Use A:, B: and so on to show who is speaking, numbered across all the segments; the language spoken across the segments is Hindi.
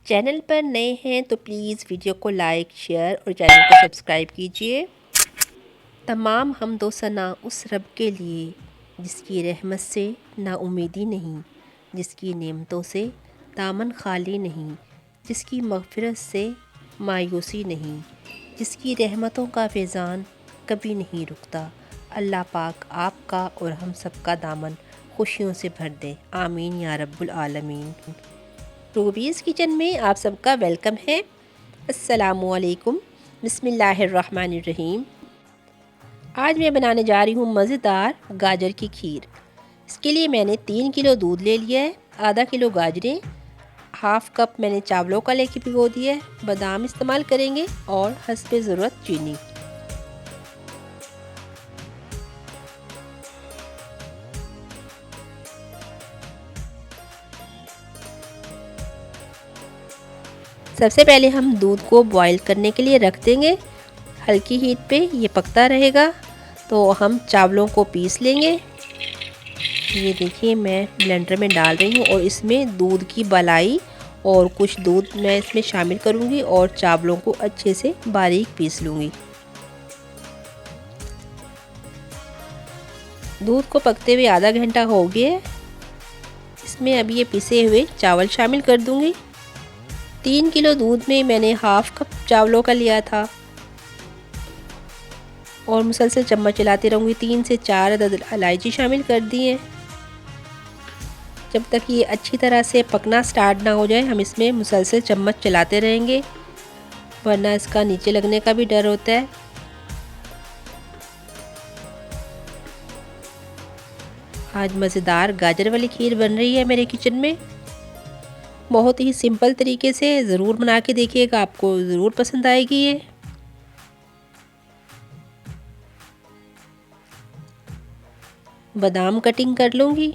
A: चैनल पर नए हैं तो प्लीज़ वीडियो को लाइक शेयर और चैनल को सब्सक्राइब कीजिए। तमाम हम्दो सना उस रब के लिए जिसकी रहमत से नाउमीदी नहीं, जिसकी नेमतों से दामन खाली नहीं, जिसकी मग़फ़िरत से मायूसी नहीं, जिसकी रहमतों का फैज़ान कभी नहीं रुकता। अल्लाह पाक आपका और हम सब का दामन खुशियों से भर दे, आमीन या रब्बुल आलमीन। रूबीज़ किचन में आप सबका वेलकम है। अस्सलामुअलैकुम, बिस्मिल्लाहिर्रहमानिर्रहीम। आज मैं बनाने जा रही हूँ मज़ेदार गाजर की खीर। इसके लिए मैंने 3 किलो दूध ले लिया है, आधा किलो गाजरें, हाफ़ कप मैंने चावलों का लेके भिगो दिया है, बादाम इस्तेमाल करेंगे और हस्बे ज़रूरत चीनी। सबसे पहले हम दूध को बॉईल करने के लिए रख देंगे। हल्की हीट पे ये पकता रहेगा तो हम चावलों को पीस लेंगे। ये देखिए मैं ब्लेंडर में डाल रही हूँ और इसमें दूध की मलाई और कुछ दूध मैं इसमें शामिल करूँगी और चावलों को अच्छे से बारीक पीस लूँगी। दूध को पकते हुए आधा घंटा हो गया। इसमें अब ये पिसे हुए चावल शामिल कर दूँगी। 3 किलो दूध में मैंने हाफ़ कप चावलों का लिया था और मुसलसल चम्मच चलाते रहूँगी। 3 से 4 अदद इलायची शामिल कर दी है। जब तक ये अच्छी तरह से पकना स्टार्ट ना हो जाए हम इसमें मुसलसल चम्मच चलाते रहेंगे, वरना इसका नीचे लगने का भी डर होता है। आज मज़ेदार गाजर वाली खीर बन रही है मेरे किचन में। बहुत ही सिंपल तरीके से ज़रूर बना के देखिएगा, आपको ज़रूर पसंद आएगी ये। बादाम कटिंग कर लूँगी।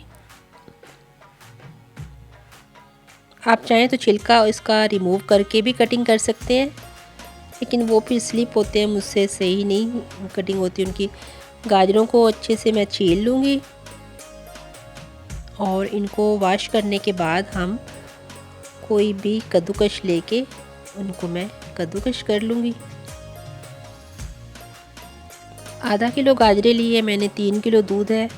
A: आप चाहें तो छिलका इसका रिमूव करके भी कटिंग कर सकते हैं, लेकिन वो फिर स्लिप होते हैं, मुझसे सही नहीं कटिंग होती उनकी। गाजरों को अच्छे से मैं छील लूँगी और इनको वॉश करने के बाद हम कोई भी कद्दूकश लेके उनको मैं कद्दूकश कर लूँगी। आधा किलो गाजरें ली है मैंने, 3 किलो दूध है।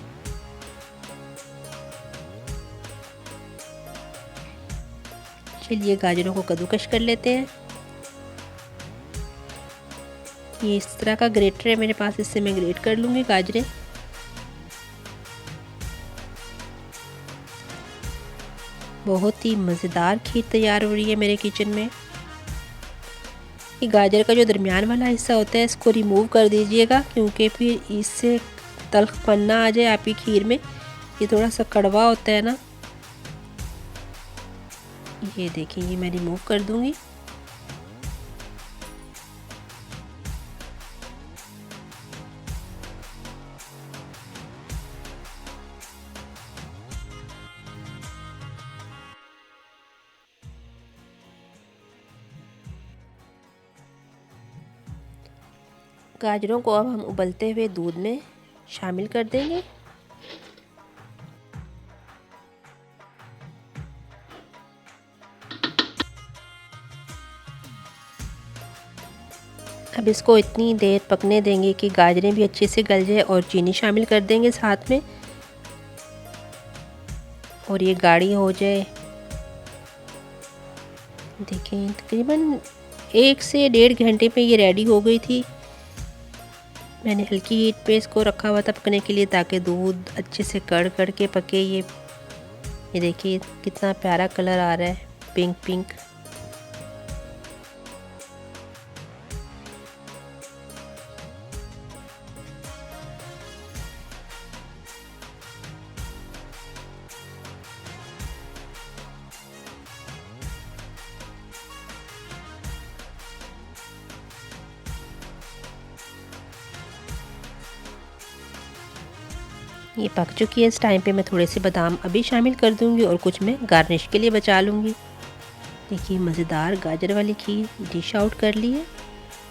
A: चलिए गाजरों को कद्दूकश कर लेते हैं। ये इस तरह का ग्रेटर है मेरे पास, इससे मैं ग्रेट कर लूँगी गाजरें। बहुत ही मज़ेदार खीर तैयार हो रही है मेरे किचन में। ये गाजर का जो दरमियान वाला हिस्सा होता है इसको रिमूव कर दीजिएगा, क्योंकि फिर इससे तल्खपन ना आ जाए आपकी खीर में। ये थोड़ा सा कड़वा होता है ना। ये देखिए ये मैं रिमूव कर दूँगी। गाजरों को अब हम उबलते हुए दूध में शामिल कर देंगे। अब इसको इतनी देर पकने देंगे कि गाजरें भी अच्छे से गल जाए और चीनी शामिल कर देंगे साथ में और ये गाढ़ी हो जाए। देखें तकरीबन 1 से 1.5 घंटे में ये रेडी हो गई थी। मैंने हल्की हीट पे इसको रखा हुआ था पकने के लिए, ताकि दूध अच्छे से कड़ के पके। ये देखिए कितना प्यारा कलर आ रहा है, पिंक पिंक। ये पक चुकी है। इस टाइम पे मैं थोड़े से बादाम अभी शामिल कर दूंगी और कुछ मैं गार्निश के लिए बचा लूँगी। देखिए मज़ेदार गाजर वाली खीर डिश आउट कर ली है।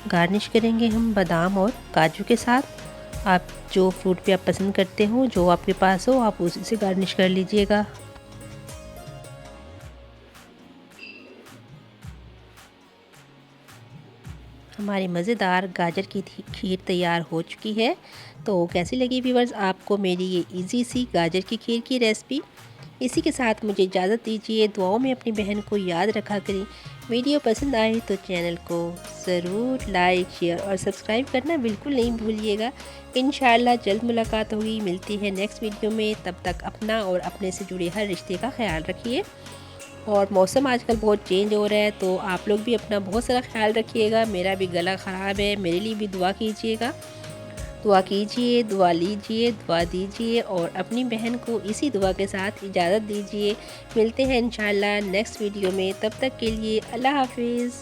A: गार्निश करेंगे हम बादाम और काजू के साथ। आप जो फ्रूट भी आप पसंद करते हो, जो आपके पास हो, आप उसी से गार्निश कर लीजिएगा। हमारी मज़ेदार गाजर की खीर तैयार हो चुकी है। तो कैसी लगी व्यूअर्स आपको मेरी ये इजी सी गाजर की खीर की रेसिपी। इसी के साथ मुझे इजाज़त दीजिए। दुआओं में अपनी बहन को याद रखा करें। वीडियो पसंद आए तो चैनल को ज़रूर लाइक शेयर और सब्सक्राइब करना बिल्कुल नहीं भूलिएगा। इंशाल्लाह जल्द मुलाकात होगी। मिलती है नेक्स्ट वीडियो में। तब तक अपना और अपने से जुड़े हर रिश्ते का ख्याल रखिए। और मौसम आजकल बहुत चेंज हो रहा है, तो आप लोग भी अपना बहुत सारा ख्याल रखिएगा। मेरा भी गला ख़राब है, मेरे लिए भी दुआ कीजिएगा। दुआ कीजिए, दुआ लीजिए, दुआ दीजिए और अपनी बहन को इसी दुआ के साथ इजाज़त दीजिए। मिलते हैं इंशाल्लाह नेक्स्ट वीडियो में। तब तक के लिए अल्लाह हाफिज़।